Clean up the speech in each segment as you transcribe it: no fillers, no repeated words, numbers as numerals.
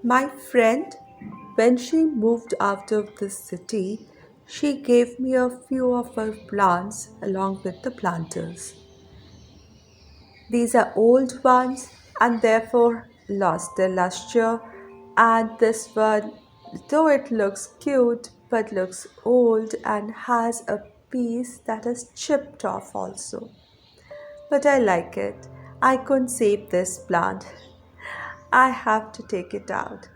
My friend, when she moved out of the city, she gave me a few of her plants along with the planters. These are old ones and therefore lost their luster, and this one, though it looks cute, but looks old and has a piece that is chipped off also. But I like it. I couldn't save this plant. I have to take it out.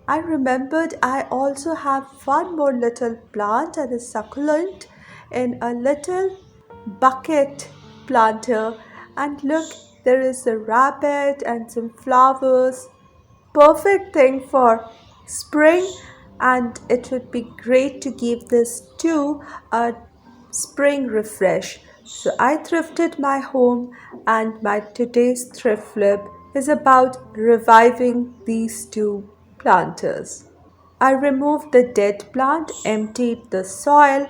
I remembered I also have one more little plant and a succulent in a little bucket planter. And look, there is a rabbit and some flowers. Perfect thing for spring, and it would be great to give this to a spring refresh. So I thrifted my home, and my today's thrift flip is about reviving these two planters. I removed the dead plant, emptied the soil,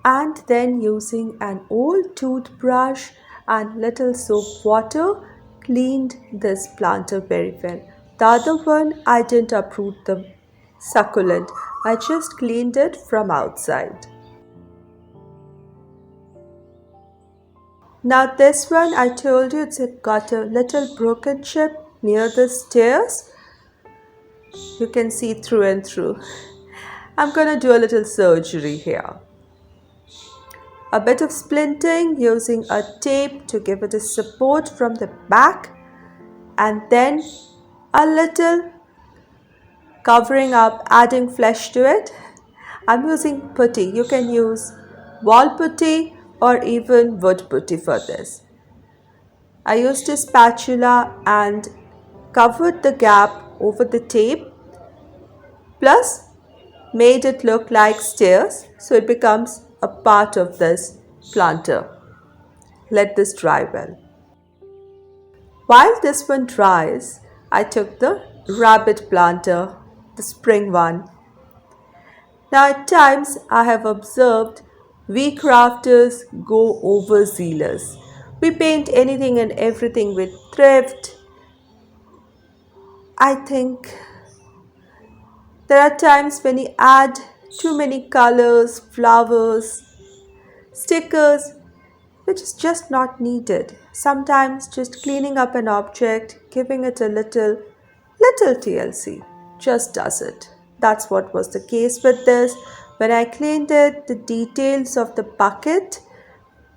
and then using an old toothbrush and little soap water cleaned this planter very well. The other one I didn't uproot the succulent. I just cleaned it from outside. Now this one I told you it's got a little broken chip near the stairs. You can see through and through. I'm gonna do a little surgery here. A bit of splinting using a tape to give it a support from the back, and then a little covering up, adding flesh to it. I'm using putty. You can use wall putty or even wood putty for this. I used a spatula and covered the gap over the tape, plus made it look like stairs so it becomes a part of this planter. Let this dry well. While this one dries, I took the rabbit planter, the spring one. Now at times I have observed we crafters go overzealous. We paint anything and everything with thrift. I think there are times when we add too many colors, flowers, stickers, which is just not needed. Sometimes just cleaning up an object, giving it a little TLC just does it. That's what was the case with this. When I cleaned it, the details of the bucket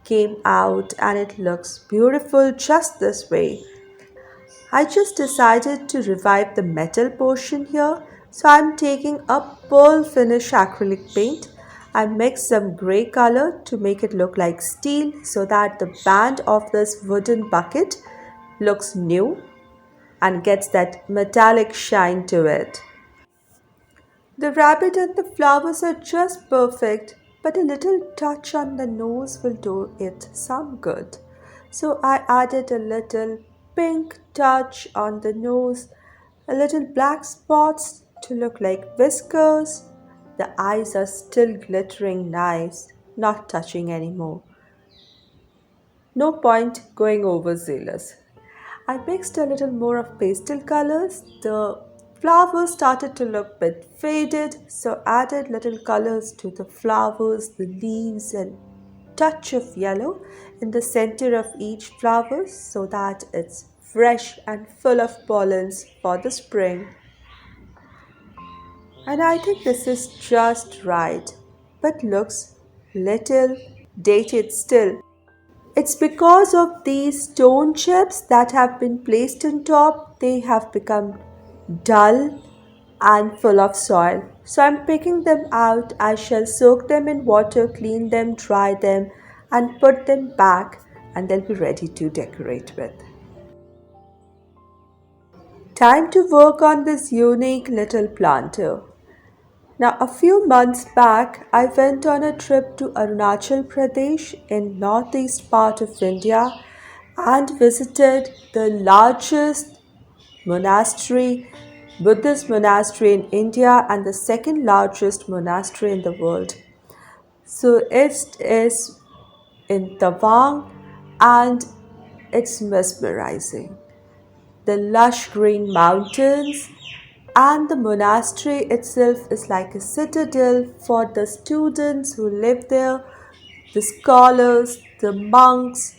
came out and it looks beautiful just this way. I just decided to revive the metal portion here, so I'm taking a pearl finish acrylic paint. I mixed some grey color to make it look like steel so that the band of this wooden bucket looks new and gets that metallic shine to it. The rabbit and the flowers are just perfect, but a little touch on the nose will do it some good. So I added a little pink touch on the nose, a little black spots to look like whiskers. The eyes are still glittering nice, not touching anymore. No point going overzealous. I mixed a little more of pastel colors. The flowers started to look a bit faded, so added little colors to the flowers, the leaves, and touch of yellow in the center of each flower so that it's fresh and full of pollens for the spring. And I think this is just right, but looks little dated still. It's because of these stone chips that have been placed on top, they have become dull and full of soil. So I'm picking them out. I shall soak them in water, clean them, dry them, and put them back, and they'll be ready to decorate with. Time to work on this unique little planter. Now, a few months back, I went on a trip to Arunachal Pradesh in northeast part of India and visited the largest monastery, Buddhist monastery in India and the second largest monastery in the world. So it is in Tawang, and it's mesmerizing. The lush green mountains and the monastery itself is like a citadel for the students who live there, the scholars, the monks,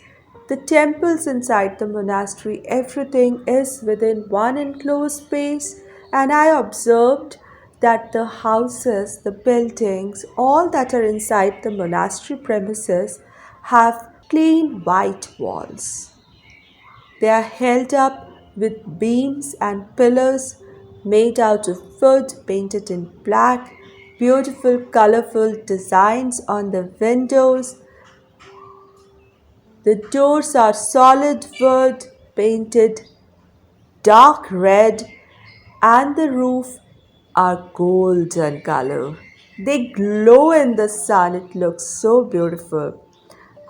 the temples inside the monastery. Everything is within one enclosed space, and I observed that the houses, the buildings, all that are inside the monastery premises have clean white walls. They are held up with beams and pillars made out of wood painted in black, beautiful colorful designs on the windows. The doors are solid wood painted dark red, and the roof are golden color. They glow in the sun. It looks so beautiful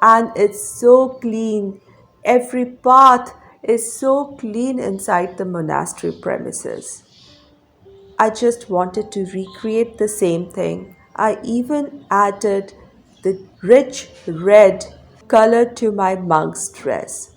and it's so clean. Every path is so clean inside the monastery premises. I just wanted to recreate the same thing. I even added the rich red color to my monk's dress.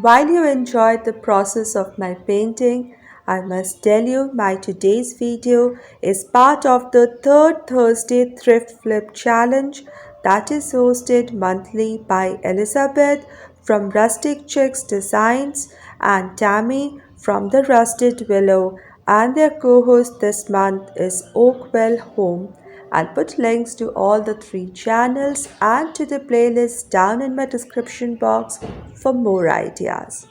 While you enjoyed the process of my painting, I must tell you my today's video is part of the third Thursday Thrift Flip Challenge that is hosted monthly by Elizabeth from Rustic Chicks Designs and Tammy from the Rusted Willow, and their co-host this month is Oakwell Home. I'll put links to all the three channels and to the playlist down in my description box for more ideas.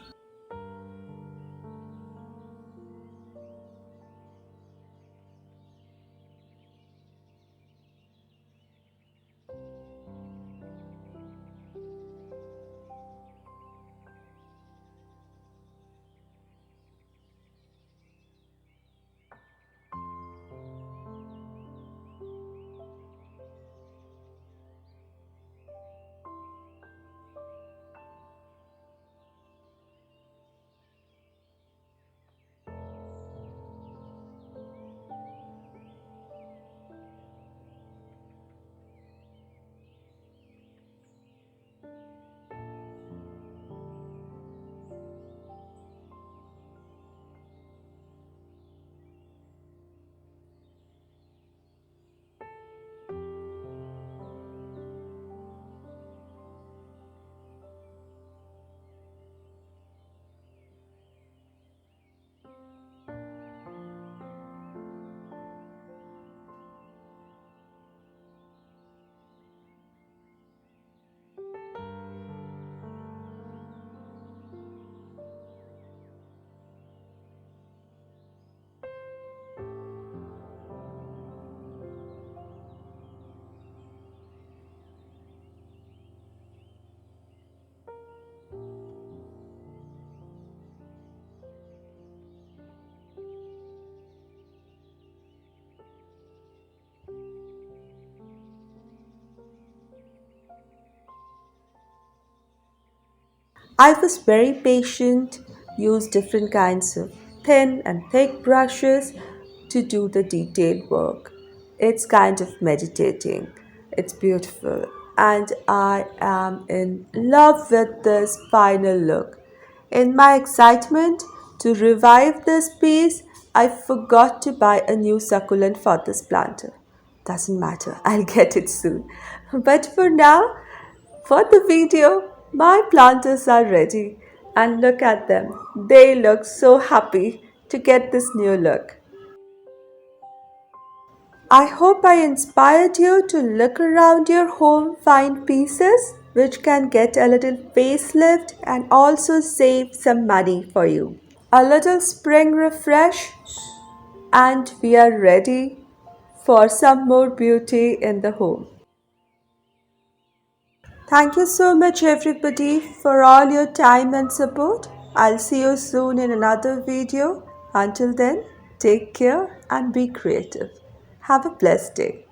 I was very patient, used different kinds of thin and thick brushes to do the detailed work. It's kind of meditating. It's beautiful. And I am in love with this final look. In my excitement to revive this piece, I forgot to buy a new succulent for this planter. Doesn't matter, I'll get it soon. But for now, for the video, my planters are ready and look at them. They look so happy to get this new look. I hope I inspired you to look around your home, find pieces which can get a little facelift and also save some money for you. A little spring refresh, and we are ready for some more beauty in the home. Thank you so much, everybody, for all your time and support. I'll see you soon in another video. Until then, take care and be creative. Have a blessed day.